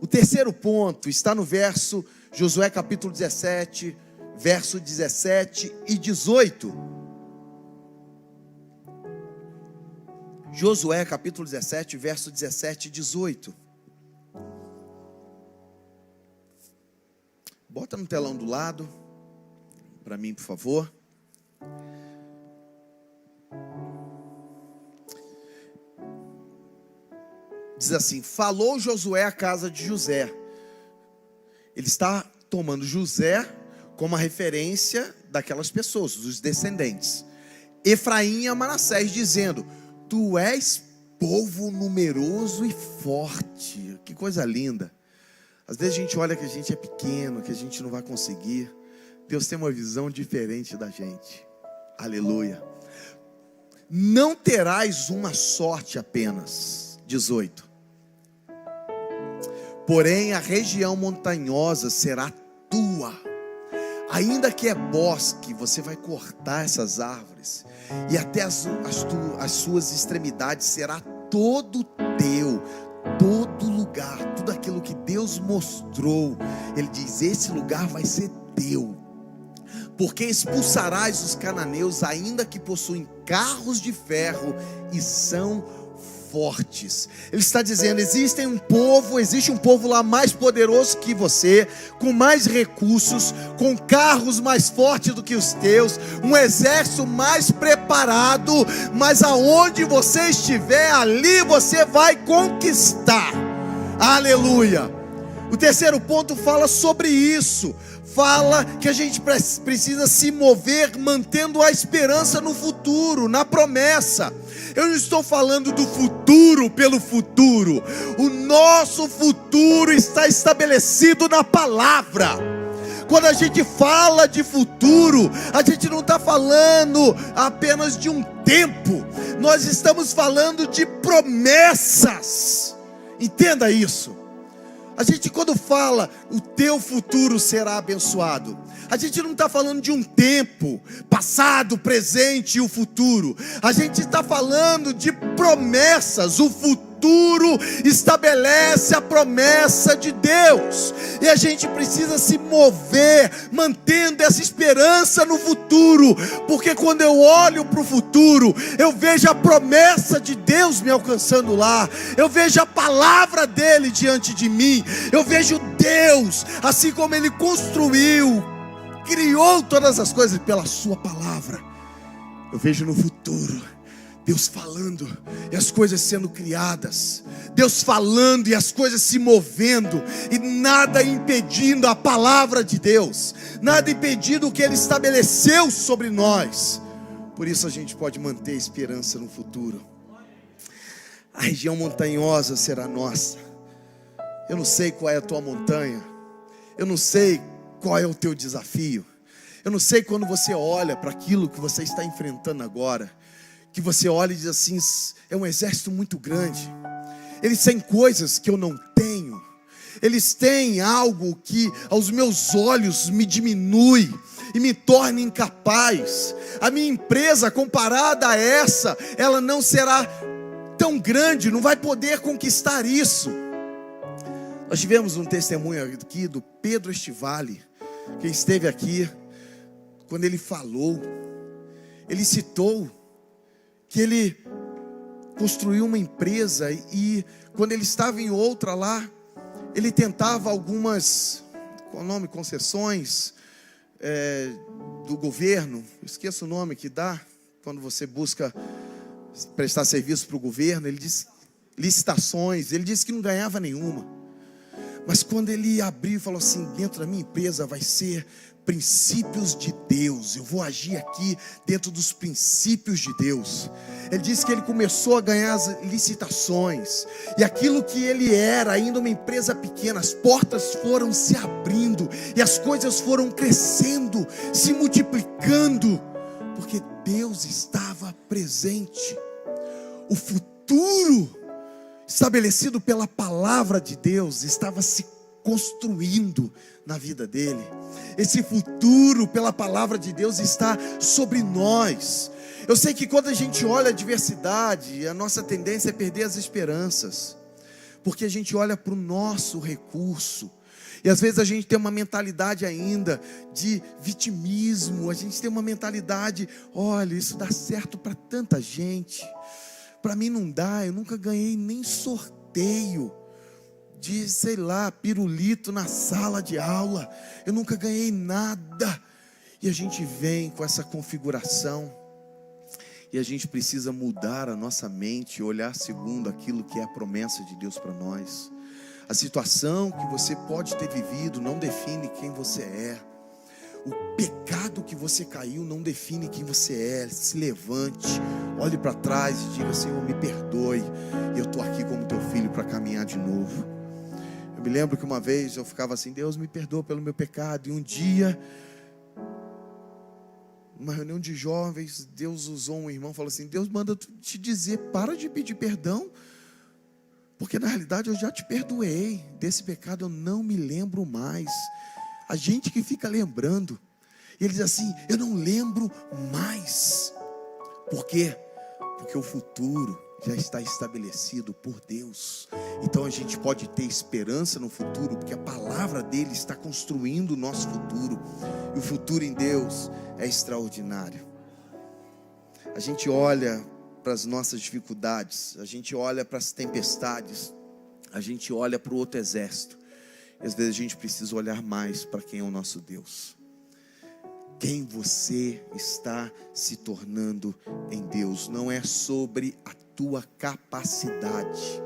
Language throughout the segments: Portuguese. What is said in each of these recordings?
O terceiro ponto está no verso, Josué capítulo 17, verso 17 e 18. Josué capítulo 17, verso 17 e 18. Bota no telão do lado, para mim, por favor. Diz assim: falou Josué à casa de José. Ele está tomando José como a referência daquelas pessoas, dos descendentes. Efraim e Manassés, dizendo: tu és povo numeroso e forte. Que coisa linda. Às vezes a gente olha que a gente é pequeno, que a gente não vai conseguir. Deus tem uma visão diferente da gente. Aleluia. Não terás uma sorte apenas. 18. Porém a região montanhosa será tua. Ainda que é bosque, você vai cortar essas árvores, e até as suas extremidades será todo teu. Todo lugar, tudo aquilo que Deus mostrou, Ele diz: esse lugar vai ser teu. Porque expulsarás os cananeus, ainda que possuem carros de ferro e são fortes. Ele está dizendo: existe um povo lá mais poderoso que você, com mais recursos, com carros mais fortes do que os teus, um exército mais preparado, mas aonde você estiver, ali você vai conquistar. Aleluia. O terceiro ponto fala sobre isso. Fala que a gente precisa se mover mantendo a esperança no futuro, na promessa. Eu não estou falando do futuro pelo futuro. O nosso futuro está estabelecido na palavra. Quando a gente fala de futuro, a gente não está falando apenas de um tempo. Nós estamos falando de promessas. Entenda isso. A gente, quando fala o teu futuro será abençoado, a gente não está falando de um tempo, passado, presente e o futuro. A gente está falando de promessas. O futuro estabelece a promessa de Deus, e a gente precisa se mover mantendo essa esperança no futuro, porque quando eu olho para o futuro, eu vejo a promessa de Deus me alcançando lá, eu vejo a palavra dele diante de mim, eu vejo Deus, assim como ele construiu, criou todas as coisas pela sua palavra. Eu vejo no futuro Deus falando e as coisas sendo criadas, Deus falando e as coisas se movendo, e nada impedindo a palavra de Deus, nada impedindo o que Ele estabeleceu sobre nós. Por isso a gente pode manter esperança no futuro. A região montanhosa será nossa. Eu não sei qual é a tua montanha, eu não sei qual é o teu desafio, eu não sei quando você olha para aquilo que você está enfrentando agora, que você olha e diz assim: é um exército muito grande, eles têm coisas que eu não tenho, eles têm algo que aos meus olhos me diminui e me torna incapaz. A minha empresa comparada a essa, ela não será tão grande, não vai poder conquistar isso. Nós tivemos um testemunho aqui do Pedro Estivale, que esteve aqui, quando ele falou, ele citou que ele construiu uma empresa, e quando ele estava em outra lá, ele tentava algumas, qual o nome, concessões do governo, esqueço o nome que dá, quando você busca prestar serviço para o governo, ele diz licitações, ele disse que não ganhava nenhuma, mas quando ele abriu e falou assim: dentro da minha empresa vai ser princípios de Deus, eu vou agir aqui dentro dos princípios de Deus. Ele disse que ele começou a ganhar as licitações, e aquilo que ele era, ainda uma empresa pequena, as portas foram se abrindo, e as coisas foram crescendo, se multiplicando, porque Deus estava presente. O futuro estabelecido pela palavra de Deus estava se construindo na vida dele. Esse futuro pela palavra de Deus está sobre nós. Eu sei que quando a gente olha a adversidade, a nossa tendência é perder as esperanças, porque a gente olha para o nosso recurso. E às vezes a gente tem uma mentalidade ainda de vitimismo, a gente tem uma mentalidade, olha, isso dá certo para tanta gente, para mim não dá, eu nunca ganhei nem sorteio de, sei lá, pirulito na sala de aula, eu nunca ganhei nada. E a gente vem com essa configuração, e a gente precisa mudar a nossa mente, olhar segundo aquilo que é a promessa de Deus para nós. A situação que você pode ter vivido não define quem você é. O pecado que você caiu não define quem você é. Se levante, olhe para trás e diga: Senhor, me perdoe, eu estou aqui como teu filho para caminhar de novo. Eu me lembro que uma vez eu ficava assim: Deus, me perdoa pelo meu pecado. E um dia, numa reunião de jovens, Deus usou um irmão e falou assim: Deus manda te dizer, para de pedir perdão, porque na realidade eu já te perdoei. Desse pecado eu não me lembro mais. A gente que fica lembrando. E ele diz assim: eu não lembro mais. Por quê? Porque o futuro já está estabelecido por Deus. Então a gente pode ter esperança no futuro, porque a palavra dele está construindo o nosso futuro. E o futuro em Deus é extraordinário. A gente olha para as nossas dificuldades, a gente olha para as tempestades, a gente olha para o outro exército, e às vezes a gente precisa olhar mais para quem é o nosso Deus. Quem você está se tornando em Deus não é sobre a tua capacidade.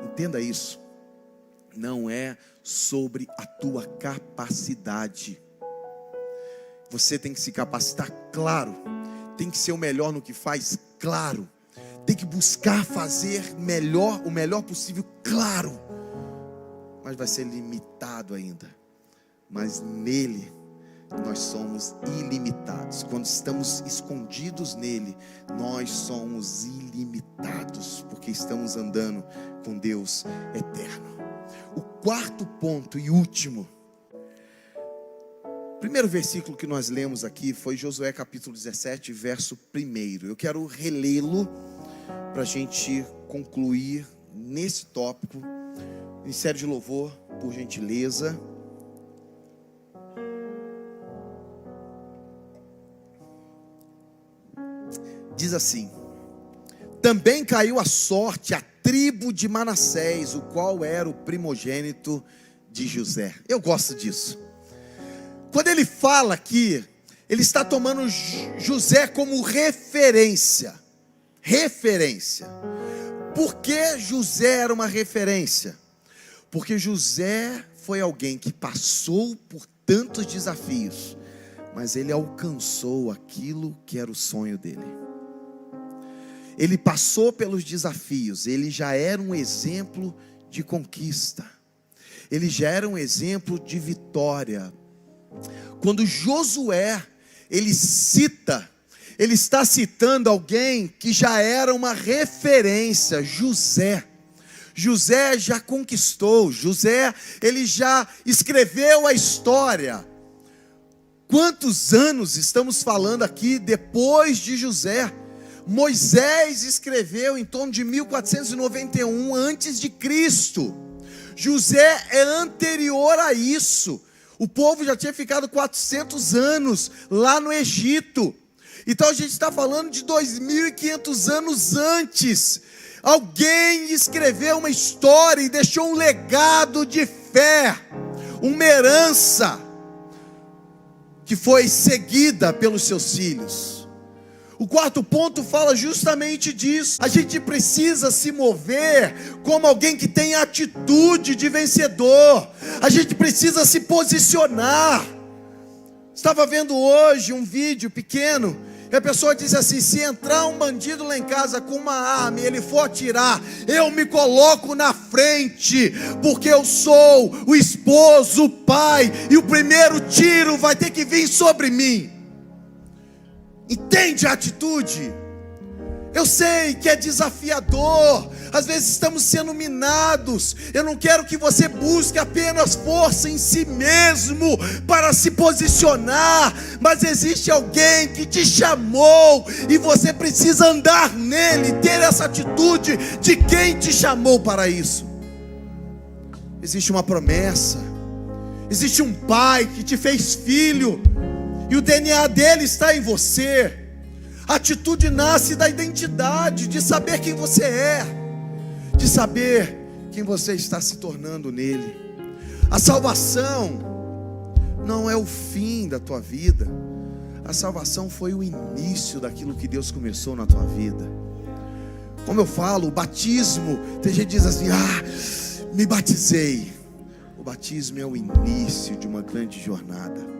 Entenda isso. Não é sobre a tua capacidade. Você tem que se capacitar, claro. Tem que ser o melhor no que faz, claro. Tem que buscar fazer o melhor possível, claro. Mas vai ser limitado ainda. Mas nele nós somos ilimitados. Quando estamos escondidos nele, nós somos ilimitados, porque estamos andando com Deus eterno. O quarto ponto e último, o primeiro versículo que nós lemos aqui foi Josué capítulo 17, verso 1. Eu quero relê-lo para a gente concluir nesse tópico. Ministério de louvor, por gentileza. Diz assim: também caiu a sorte a tribo de Manassés, o qual era o primogênito de José. Eu gosto disso. Quando ele fala aqui, ele está tomando José como referência. Referência. Por que José era uma referência? Porque José foi alguém que passou por tantos desafios, mas ele alcançou aquilo que era o sonho dele. Ele passou pelos desafios, ele já era um exemplo de conquista, ele já era um exemplo de vitória. Quando Josué, ele está citando alguém que já era uma referência, José. José já conquistou, José, ele já escreveu a história. Quantos anos estamos falando aqui depois de José? Moisés escreveu em torno de 1491 antes de Cristo. José é anterior a isso. O povo já tinha ficado 400 anos lá no Egito. Então a gente está falando de 2.500 anos antes. Alguém escreveu uma história e deixou um legado de fé, uma herança que foi seguida pelos seus filhos. O quarto ponto fala justamente disso. A gente precisa se mover como alguém que tem atitude de vencedor. A gente precisa se posicionar. Estava vendo hoje um vídeo pequeno, e a pessoa diz assim: se entrar um bandido lá em casa com uma arma e ele for atirar, eu me coloco na frente, porque eu sou o esposo, o pai, e o primeiro tiro vai ter que vir sobre mim. Entende a atitude? Eu sei que é desafiador, às vezes estamos sendo minados. Eu não quero que você busque apenas força em si mesmo para se posicionar, mas existe alguém que te chamou e você precisa andar nele, ter essa atitude de quem te chamou para isso. existe uma promessa, existe um pai que te fez filho, e o DNA dele está em você. A atitude nasce da identidade, de saber quem você é, de saber quem você está se tornando nele. A salvação não é o fim da tua vida, a salvação foi o início daquilo que Deus começou na tua vida. Como eu falo, o batismo, tem gente que diz assim: me batizei. O batismo é o início de uma grande jornada.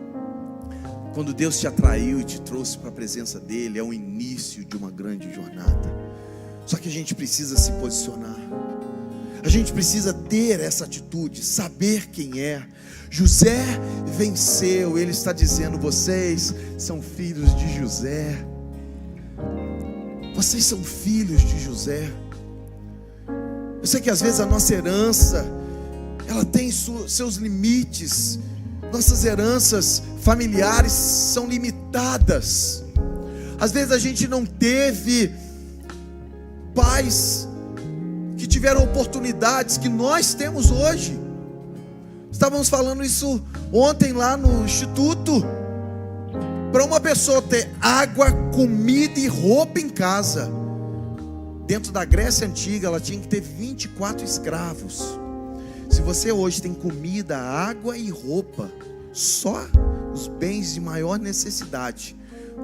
Quando Deus te atraiu e te trouxe para a presença dele, é o início de uma grande jornada. Só que a gente precisa se posicionar, a gente precisa ter essa atitude, saber quem é. José venceu, ele está dizendo: vocês são filhos de José, vocês são filhos de José. Eu sei que às vezes a nossa herança, ela tem seus limites. Nossas heranças familiares são limitadas. Às vezes a gente não teve pais que tiveram oportunidades que nós temos hoje. Estávamos falando isso ontem lá no instituto. Para uma pessoa ter água, comida e roupa em casa, dentro da Grécia Antiga, ela tinha que ter 24 escravos. Se você hoje tem comida, água e roupa, só os bens de maior necessidade,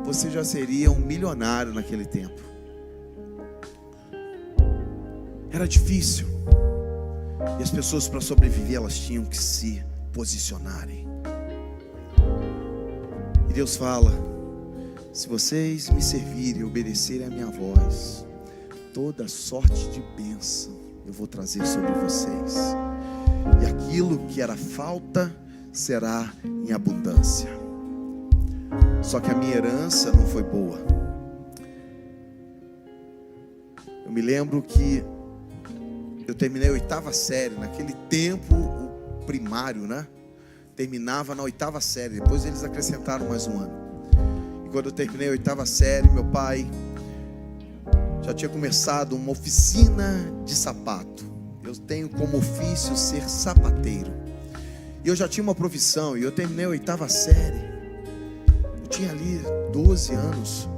você já seria um milionário naquele tempo. Era difícil, e as pessoas, para sobreviver, elas tinham que se posicionarem. E Deus fala: se vocês me servirem e obedecerem a minha voz, toda sorte de bênção eu vou trazer sobre vocês, e aquilo que era falta será em abundância. Só que a minha herança não foi boa. Eu me lembro que eu terminei a 8ª série. Naquele tempo, o primário, né, terminava na 8ª série. Depois eles acrescentaram mais um ano. E quando eu terminei a 8ª série, meu pai já tinha começado uma oficina de sapato. Eu tenho como ofício ser sapateiro, e eu já tinha uma profissão. E eu terminei a 8ª série, eu tinha ali 12 anos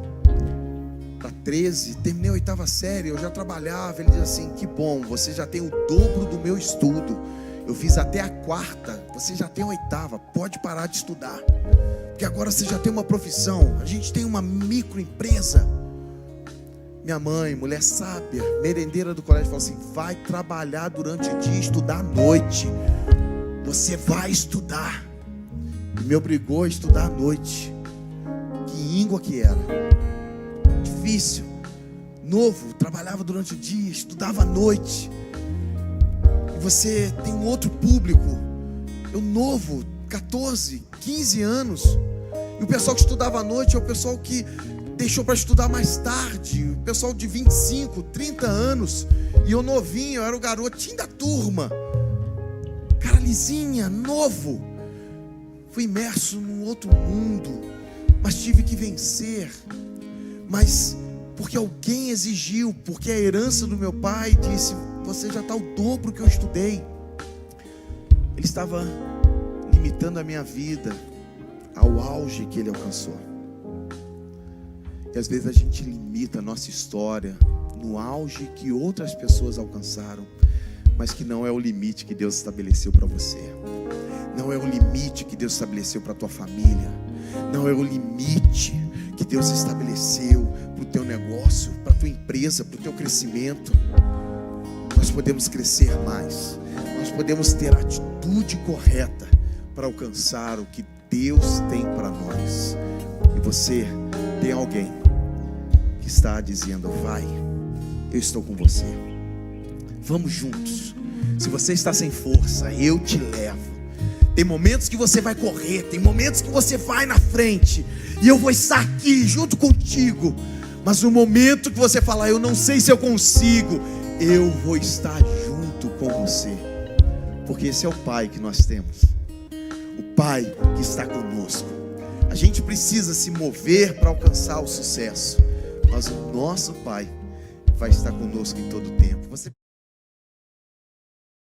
para 13, terminei a 8ª série, eu já trabalhava. Ele diz assim: que bom, você já tem o dobro do meu estudo, eu fiz até a 4ª, você já tem a 8ª, pode parar de estudar, porque agora você já tem uma profissão, a gente tem uma microempresa. Minha mãe, mulher sábia, merendeira do colégio, falou assim: vai trabalhar durante o dia e estudar à noite, você vai estudar. E me obrigou a estudar à noite. Que íngua que era, difícil, novo, trabalhava durante o dia, estudava à noite. E você tem um outro público, eu novo, 14, 15 anos, e o pessoal que estudava à noite é o pessoal que deixou para estudar mais tarde, o pessoal de 25, 30 anos, e eu novinho, eu era o garotinho da turma, cara lisinha, novo. Fui imerso num outro mundo, mas tive que vencer. Mas porque alguém exigiu, porque a herança do meu pai disse: você já está o dobro que eu estudei. Ele estava limitando a minha vida ao auge que ele alcançou. E às vezes a gente limita a nossa história no auge que outras pessoas alcançaram, mas que não é o limite que Deus estabeleceu para você. Não é o limite que Deus estabeleceu para a tua família. Não é o limite que Deus estabeleceu para o teu negócio, para a tua empresa, para o teu crescimento. Nós podemos crescer mais. Nós podemos ter a atitude correta para alcançar o que Deus tem para nós. E você tem alguém que está dizendo: vai, eu estou com você, vamos juntos. Se você está sem força, eu te levo. Tem momentos que você vai correr, tem momentos que você vai na frente, e eu vou estar aqui junto contigo. Mas no momento que você falar: eu não sei se eu consigo, eu vou estar junto com você. Porque esse é o Pai que nós temos, o Pai que está conosco. A gente precisa se mover para alcançar o sucesso, mas o nosso Pai vai estar conosco em todo o tempo.